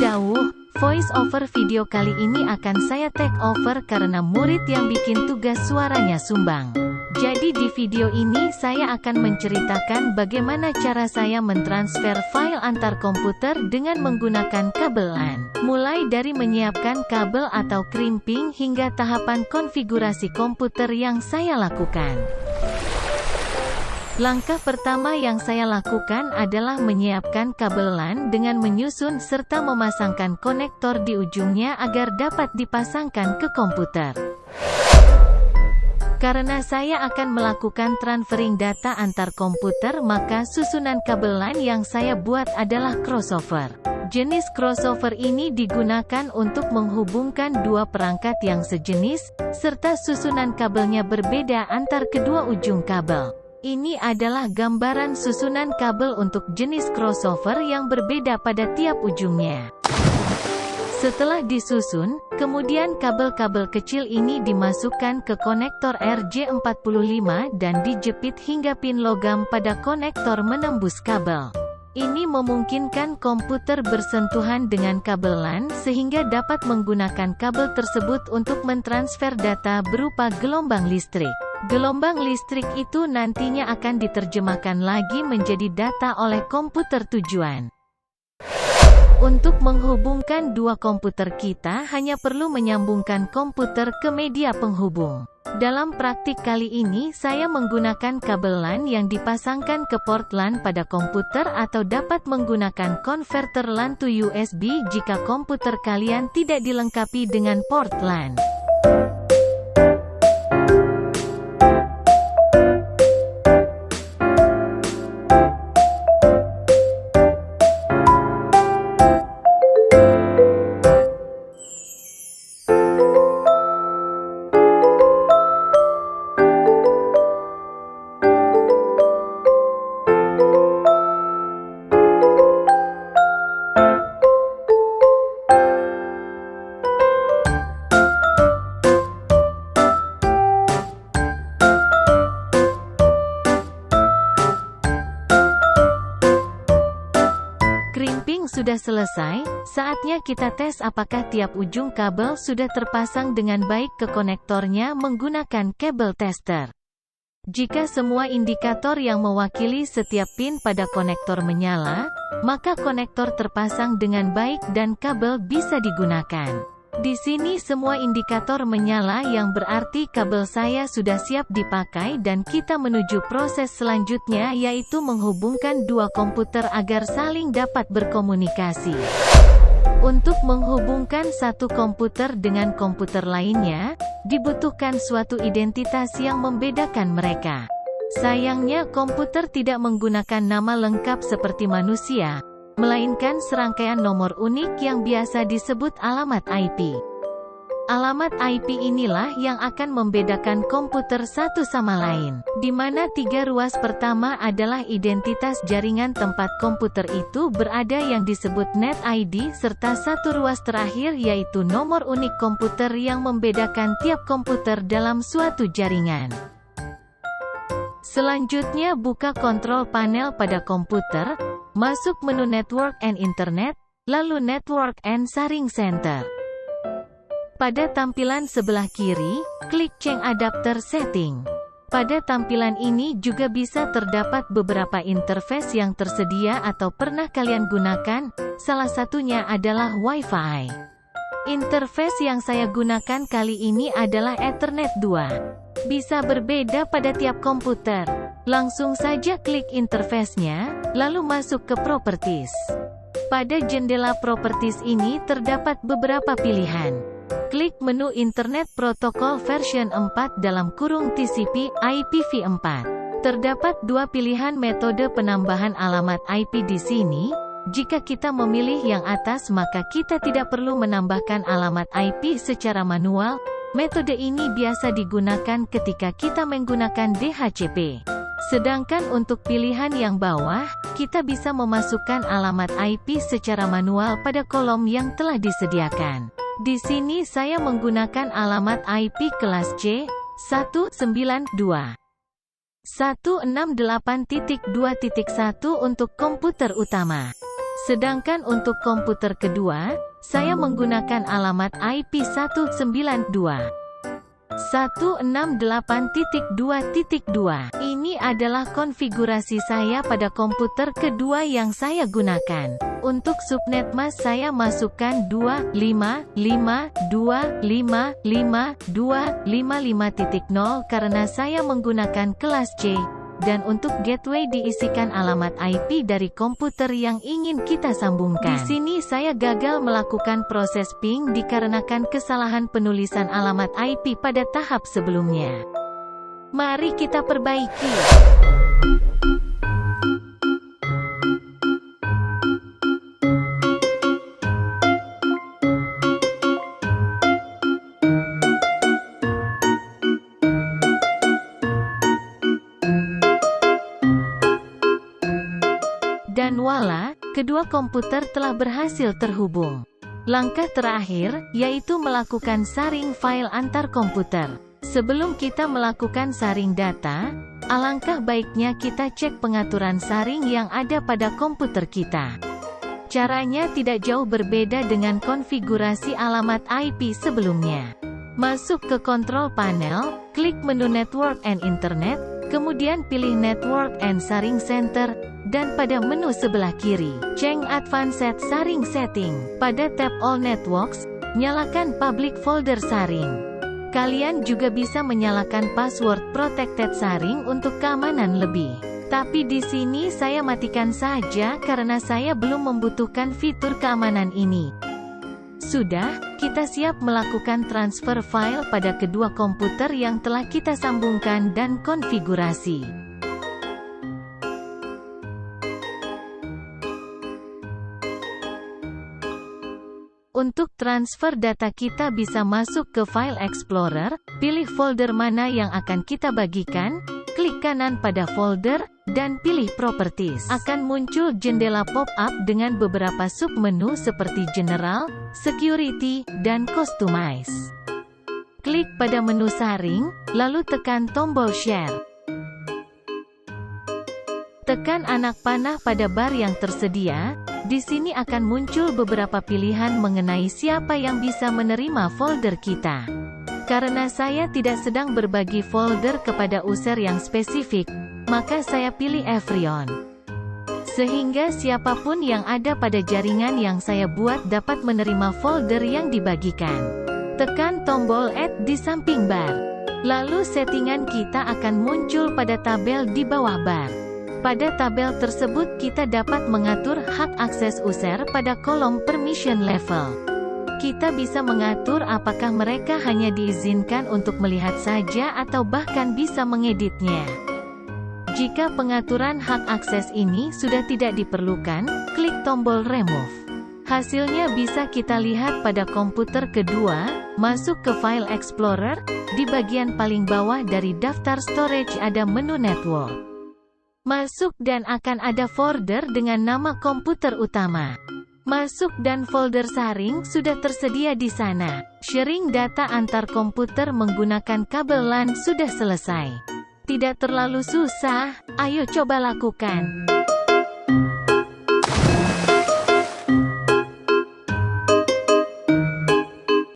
jauh, voice over video kali ini akan saya take over karena murid yang bikin tugas suaranya sumbang. Jadi di video ini saya akan menceritakan bagaimana cara saya mentransfer file antar komputer dengan menggunakan kabel LAN. Mulai dari menyiapkan kabel atau crimping hingga tahapan konfigurasi komputer yang saya lakukan. Langkah pertama yang saya lakukan adalah menyiapkan kabel LAN dengan menyusun serta memasangkan konektor di ujungnya agar dapat dipasangkan ke komputer. Karena saya akan melakukan transferring data antar komputer, maka susunan kabel LAN yang saya buat adalah crossover. Jenis crossover ini digunakan untuk menghubungkan dua perangkat yang sejenis, serta susunan kabelnya berbeda antar kedua ujung kabel. Ini adalah gambaran susunan kabel untuk jenis crossover yang berbeda pada tiap ujungnya. Setelah disusun, kemudian kabel-kabel kecil ini dimasukkan ke konektor RJ45 dan dijepit hingga pin logam pada konektor menembus kabel. Ini memungkinkan komputer bersentuhan dengan kabel LAN sehingga dapat menggunakan kabel tersebut untuk mentransfer data berupa gelombang listrik. Gelombang listrik itu nantinya akan diterjemahkan lagi menjadi data oleh komputer tujuan. Untuk menghubungkan dua komputer kita hanya perlu menyambungkan komputer ke media penghubung. Dalam praktik kali ini saya menggunakan kabel LAN yang dipasangkan ke port LAN pada komputer atau dapat menggunakan konverter LAN to USB jika komputer kalian tidak dilengkapi dengan port LAN. Crimping sudah selesai, saatnya kita tes apakah tiap ujung kabel sudah terpasang dengan baik ke konektornya menggunakan kabel tester. Jika semua indikator yang mewakili setiap pin pada konektor menyala, maka konektor terpasang dengan baik dan kabel bisa digunakan. Di sini semua indikator menyala yang berarti kabel saya sudah siap dipakai dan kita menuju proses selanjutnya yaitu menghubungkan dua komputer agar saling dapat berkomunikasi. Untuk menghubungkan satu komputer dengan komputer lainnya, dibutuhkan suatu identitas yang membedakan mereka. Sayangnya komputer tidak menggunakan nama lengkap seperti manusia, melainkan serangkaian nomor unik yang biasa disebut alamat IP. Alamat IP inilah yang akan membedakan komputer satu sama lain, di mana tiga ruas pertama adalah identitas jaringan tempat komputer itu berada yang disebut Net ID, serta satu ruas terakhir yaitu nomor unik komputer yang membedakan tiap komputer dalam suatu jaringan. Selanjutnya buka kontrol panel pada komputer, masuk menu Network and Internet, lalu Network and Sharing Center. Pada tampilan sebelah kiri, klik Change Adapter Setting. Pada tampilan ini juga bisa terdapat beberapa interface yang tersedia atau pernah kalian gunakan, salah satunya adalah Wi-Fi. Interface yang saya gunakan kali ini adalah Ethernet 2. Bisa berbeda pada tiap komputer. Langsung saja klik interface-nya, lalu masuk ke Properties. Pada jendela Properties ini terdapat beberapa pilihan. Klik menu Internet Protocol version 4 (TCP IPv4). Terdapat dua pilihan metode penambahan alamat IP di sini. Jika kita memilih yang atas maka kita tidak perlu menambahkan alamat IP secara manual. Metode ini biasa digunakan ketika kita menggunakan DHCP. Sedangkan untuk pilihan yang bawah, kita bisa memasukkan alamat IP secara manual pada kolom yang telah disediakan. Di sini saya menggunakan alamat IP kelas C, 192.168.2.1 untuk komputer utama. Sedangkan untuk komputer kedua, saya menggunakan alamat IP 192.168.2.2. Ini adalah konfigurasi saya pada komputer kedua yang saya gunakan. Untuk subnet mask saya masukkan 255.255.255.0 karena saya menggunakan kelas C. Dan untuk gateway diisikan alamat IP dari komputer yang ingin kita sambungkan. Di sini saya gagal melakukan proses ping dikarenakan kesalahan penulisan alamat IP pada tahap sebelumnya. Mari kita perbaiki. Dan voila, kedua komputer telah berhasil terhubung. Langkah terakhir, yaitu melakukan saring file antar komputer. Sebelum kita melakukan saring data, alangkah baiknya kita cek pengaturan saring yang ada pada komputer kita. Caranya tidak jauh berbeda dengan konfigurasi alamat IP sebelumnya. Masuk ke Control Panel, klik menu Network and Internet, kemudian pilih Network and Sharing Center, dan pada menu sebelah kiri, cek Advanced Sharing Setting. Pada tab All Networks, nyalakan Public Folder Sharing. Kalian juga bisa menyalakan Password Protected Sharing untuk keamanan lebih. Tapi di sini saya matikan saja karena saya belum membutuhkan fitur keamanan ini. Sudah, kita siap melakukan transfer file pada kedua komputer yang telah kita sambungkan dan konfigurasi. Untuk transfer data kita bisa masuk ke File Explorer, pilih folder mana yang akan kita bagikan, klik kanan pada folder, dan pilih Properties. Akan muncul jendela pop-up dengan beberapa submenu seperti General, Security, dan Customize. Klik pada menu saring, lalu tekan tombol Share. Tekan anak panah pada bar yang tersedia. Di sini akan muncul beberapa pilihan mengenai siapa yang bisa menerima folder kita. Karena saya tidak sedang berbagi folder kepada user yang spesifik, maka saya pilih everyone. Sehingga siapapun yang ada pada jaringan yang saya buat dapat menerima folder yang dibagikan. Tekan tombol Add di samping bar. Lalu settingan kita akan muncul pada tabel di bawah bar. Pada tabel tersebut kita dapat mengatur hak akses user pada kolom permission level. Kita bisa mengatur apakah mereka hanya diizinkan untuk melihat saja atau bahkan bisa mengeditnya. Jika pengaturan hak akses ini sudah tidak diperlukan, klik tombol Remove. Hasilnya bisa kita lihat pada komputer kedua. Masuk ke File Explorer, di bagian paling bawah dari daftar storage ada menu Network. Masuk dan akan ada folder dengan nama komputer utama. Masuk dan folder saring sudah tersedia di sana. Sharing data antar komputer menggunakan kabel LAN sudah selesai. Tidak terlalu susah, ayo coba lakukan.